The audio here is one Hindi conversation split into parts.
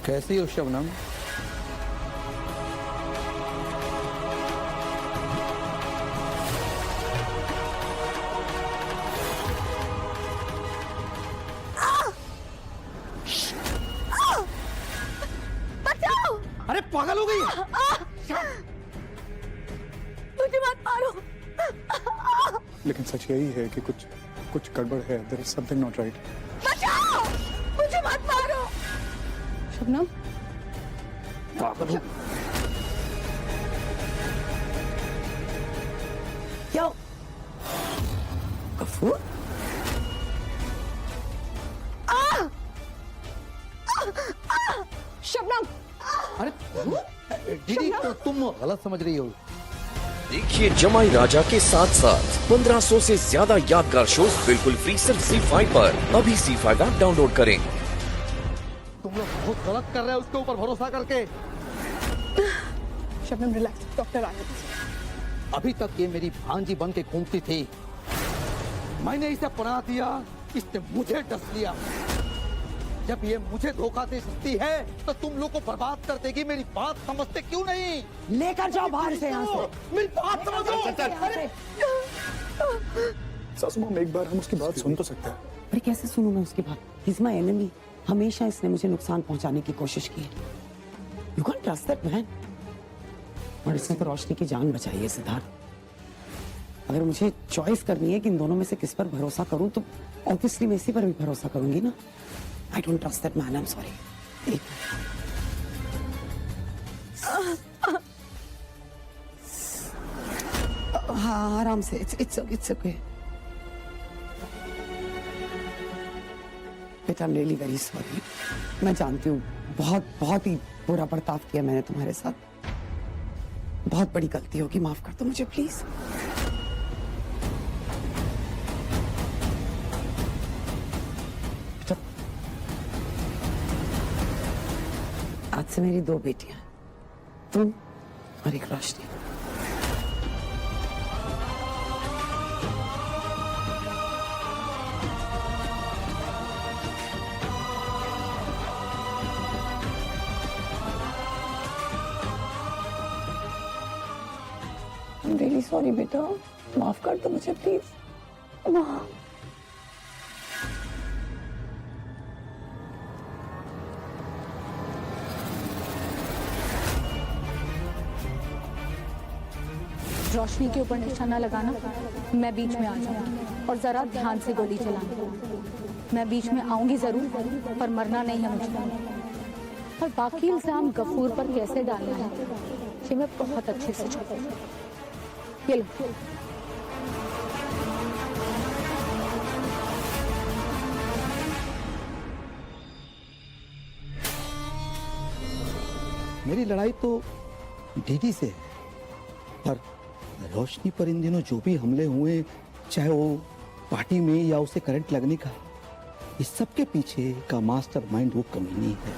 कैसी हो शबनम? बचाओ! अरे पागल हो गई है? मुझे मत मारो। लेकिन सच यही है कि कुछ गड़बड़ है। There is something not right. बचाओ! मुझे मत मारो। शबनम, पागल हो? क्या? गफूर? शबनम! अरे दीदी, तो तुम गलत समझ रही हो। देखिए जमाई राजा के साथ साथ 1500 से ज्यादा यादगार शोज बिल्कुल फ्री सिर्फ ZEE5 पर। अभी ZEE5 ऐप डाउनलोड करें। तुम लोग बहुत गलत कर रहे हो उसके ऊपर भरोसा करके। शबनम रिलैक्स, डॉक्टर आ गए। अभी तक ये मेरी भांजी बन के घूमती थी, मैंने इसे पढ़ा दिया, इसने मुझे डस लिया। जब ये मुझे धोखा दे सकती है तो तुम लोग को बर्बाद कर देगी। मेरी बात समझते क्यों नहीं? लेकर जाओ बाहर से यहाँ से। मेरी बात समझो। अरे सासू माँ, एक बार हम उसकी बात सुन तो सकते हैं। पर कैसे सुनूं मैं उसकी बात? He's my enemy। हमेशा इसने मुझे नुकसान पहुंचाने की कोशिश की है। You can't trust that man। और इसने तो रोशनी की जान बचाई है सिद्धार्थ। अगर मुझे चॉइस करनी है कि इन दोनों में से किस पर भरोसा करूं तो ऑब्वियसली मैं इसी पर भी भरोसा करूंगी ना। I don't trust that man, I'm sorry। हाँ, आराम से। It's okay। बेटा, I'm really very sorry। मैं जानती हूँ बहुत ही बुरा बर्ताव किया मैंने तुम्हारे साथ। बहुत बड़ी गलती होगी, माफ कर दो मुझे प्लीज। आज से मेरी 2 बेटियां, तुम और एक रोशनी। I'm really sorry बेटा, माफ कर दो मुझे प्लीज। रोशनी के ऊपर निशाना लगाना, मैं बीच में आ जाऊंगी और जरा ध्यान से गोली चलाना। मैं बीच में आऊंगी जरूर, पर मरना नहीं है मुझे। और बाकी इल्जाम गफूर पर कैसे डालना है ये मैं बहुत अच्छे से जानती हूँ। ये लो। मेरी लड़ाई तो डीडी से है, पर रोशनी पर इन दिनों जो भी हमले हुए, चाहे वो पार्टी में या उसे करंट लगने का, इस सब के पीछे का मास्टरमाइंड वो कमीनी है।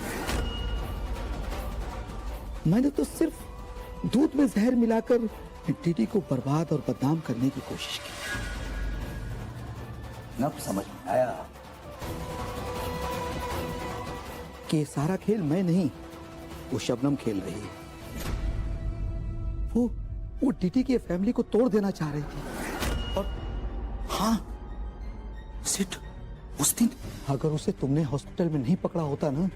मैंने तो सिर्फ दूध में जहर मिलाकर डीडी को बर्बाद और बदनाम करने की कोशिश की। अब समझ में आया कि ये सारा खेल मैं नहीं, वो शबनम खेल रही है। वो डीडी की फैमिली को तोड़ देना चाह रही थी। और हाँ सिट, उस दिन अगर उसे तुमने हॉस्पिटल में नहीं पकड़ा होता ना,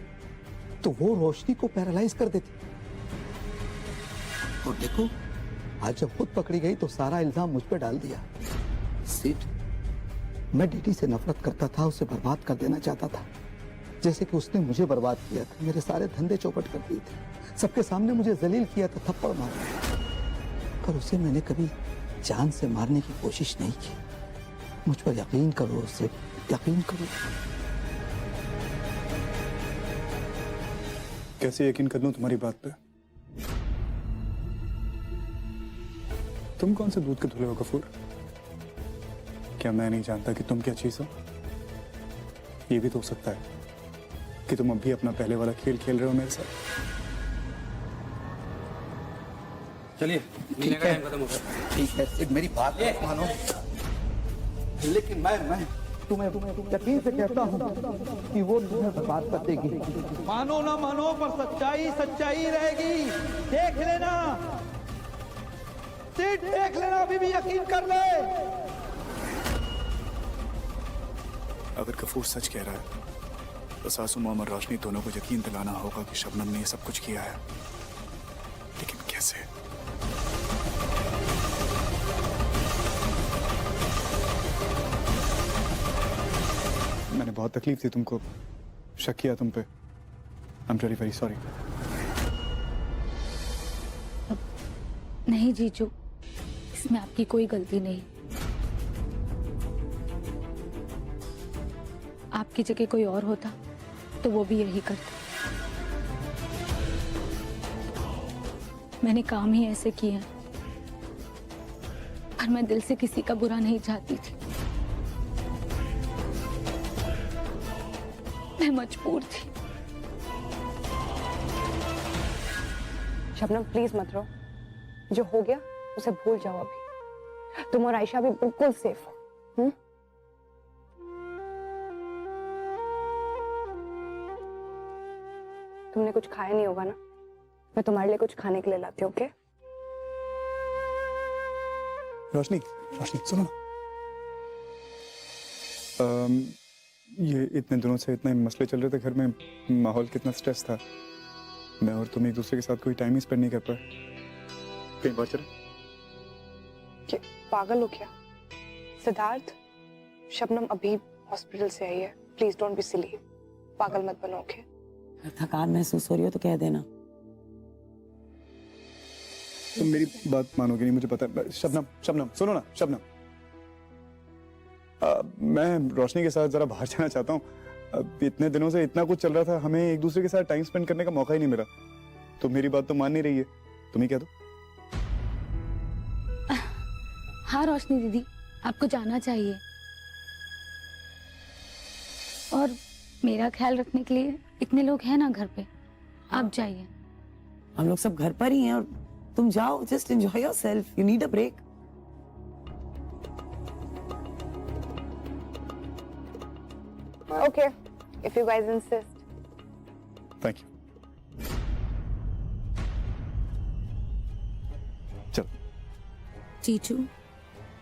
तो वो रोशनी को पैरालाइज कर देती। और देखो, आज जब खुद पकड़ी गई तो सारा इल्जाम मुझ पे डाल दिया। सिट, मैं डीडी से नफरत करता था, उसे बर्बाद कर देना चाहता था, जैसे कि उसने मुझे बर्बाद किया था। मेरे सारे धंधे चौपट कर दिए थे, सबके सामने मुझे जलील किया था, थप्पड़ मारा। पर उसे मैंने कभी जान से मारने की कोशिश नहीं की। मुझ पर यकीन करो, उसे यकीन करो। कैसे यकीन कर लूं तुम्हारी बात पे? तुम कौन से दूध के धुले हो गफूर? क्या मैं नहीं जानता कि तुम क्या चीज हो? ये भी तो हो सकता है कि तुम अभी अपना पहले वाला खेल खेल रहे हो मेरे साथ। चलिए, ठीक है, ठीक है, सिर्फ मेरी बात मानो। लेकिन तुम्हें यकीन से कहता हूँ कि वो तुम्हें बर्बाद कर देगी। मानो ना मानो पर सच्चाई सच्चाई रहेगी। देख लेना सीट, देख लेना, अभी भी यकीन कर ले। अगर गफूर सच कह रहा है तो सासू मां और रोशनी दोनों को यकीन दिलाना होगा कि शबनम ने ये सब कुछ किया है, लेकिन कैसे? मैंने बहुत तकलीफ दी तुमको, शक किया तुम पे। I am very very sorry. नहीं जीजू, इसमें आपकी कोई गलती नहीं। आपकी जगह कोई और होता तो वो भी यही करता। मैंने काम ही ऐसे किए हैं, पर मैं दिल से किसी का बुरा नहीं चाहती थी। मैं मजबूर थी। शबनम प्लीज मत रो, जो हो गया उसे भूल जाओ। अभी तुम और आयशा भी बिल्कुल सेफ हो। तुमने कुछ खाया नहीं होगा ना, मैं तुम्हारे लिए कुछ खाने के लिए लाती हूँ। ओके? रोशनी, रोशनी सुनो ना। ये इतने दिनों से इतने मसले चल रहे थे घर में, माहौल कितना स्ट्रेस था। मैं और तुम एक दूसरे के साथ कोई टाइम ही स्पेंड नहीं कर पाए। कहीं बात चले? क्या पागल हो क्या सिद्धार्थ? शबनम अभी हॉस्पिटल से आई है। Please don't be silly. पागल मत बनो। ओके? अगर थकान महसूस हो रही हो तो कह देना। तुम मेरी बात मानोगे नहीं, मुझे पता है। शबनम, शबनम सुनो ना, शबनम। मैं रोशनी के साथ जरा बाहर जाना चाहता हूँ। इतने दिनों से इतना कुछ चल रहा था, हमें एक दूसरे के साथ टाइम स्पेंड करने का मौका ही नहीं मिला। तो मेरी बात तो मान नहीं रही है, तुम ही कह दो। हाँ रोशनी दीदी, आपको जाना चाहिए। और मेरा ख्याल रखने के लिए इतने लोग हैं ना घर पे, आप जाइए। हम लोग सब घर पर ही हैं और तुम जाओ, just enjoy yourself. You need a break. Okay, if you guys insist. Thank you. चल। जीजू,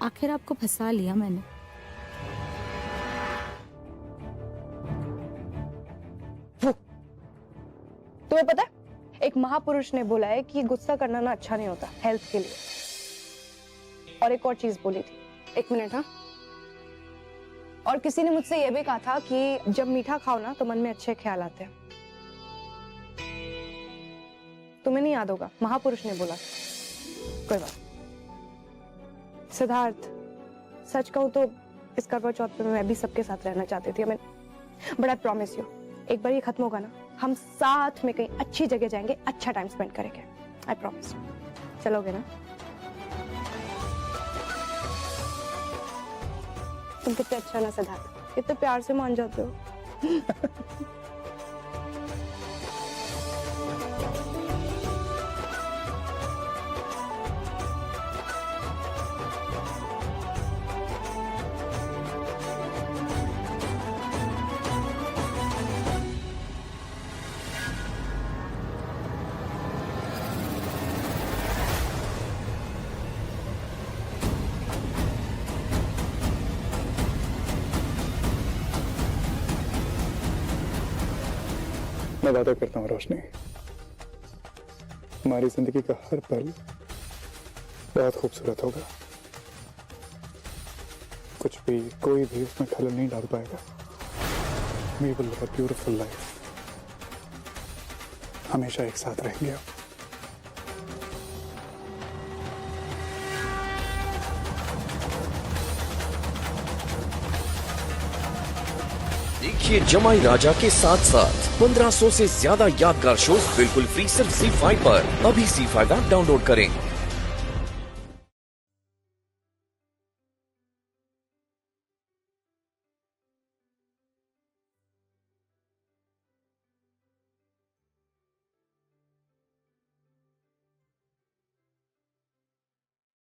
आखिर आपको फंसा लिया मैंने। तुम्हें पता है, एक महापुरुष ने बोला है कि गुस्सा करना ना अच्छा नहीं होता हेल्थ के लिए। और एक और चीज बोली थी, एक मिनट। हाँ, और किसी ने मुझसे यह भी कहा था कि जब मीठा खाओ ना तो मन में अच्छे ख्याल आते हैं। तुम्हें नहीं याद होगा, महापुरुष ने बोला। कोई बात। सिद्धार्थ, सच कहूं तो इस करवा चौथ पे मैं भी सबके साथ रहना चाहती थी। बट आई प्रॉमिस यू, एक बार ये खत्म होगा ना, हम साथ में कहीं अच्छी जगह जाएंगे, अच्छा टाइम स्पेंड करेंगे। I promise. चलोगे ना? तुम कितने अच्छा ना सिद्धार्थ, कितने प्यार से मान जाते हो। मैं वादा करता हूँ रोशनी, हमारी जिंदगी का हर पल बहुत खूबसूरत होगा। कुछ भी, कोई भी उसमें खलल नहीं डाल पाएगा। We will live a beautiful life. हमेशा एक साथ रहेंगे। देखिए जमाई राजा के साथ साथ 1500 से ज्यादा यादगार शोज बिल्कुल फ्री सिर्फ ZEE5 पर। अभी ZEE5 ऐप डाउनलोड करें।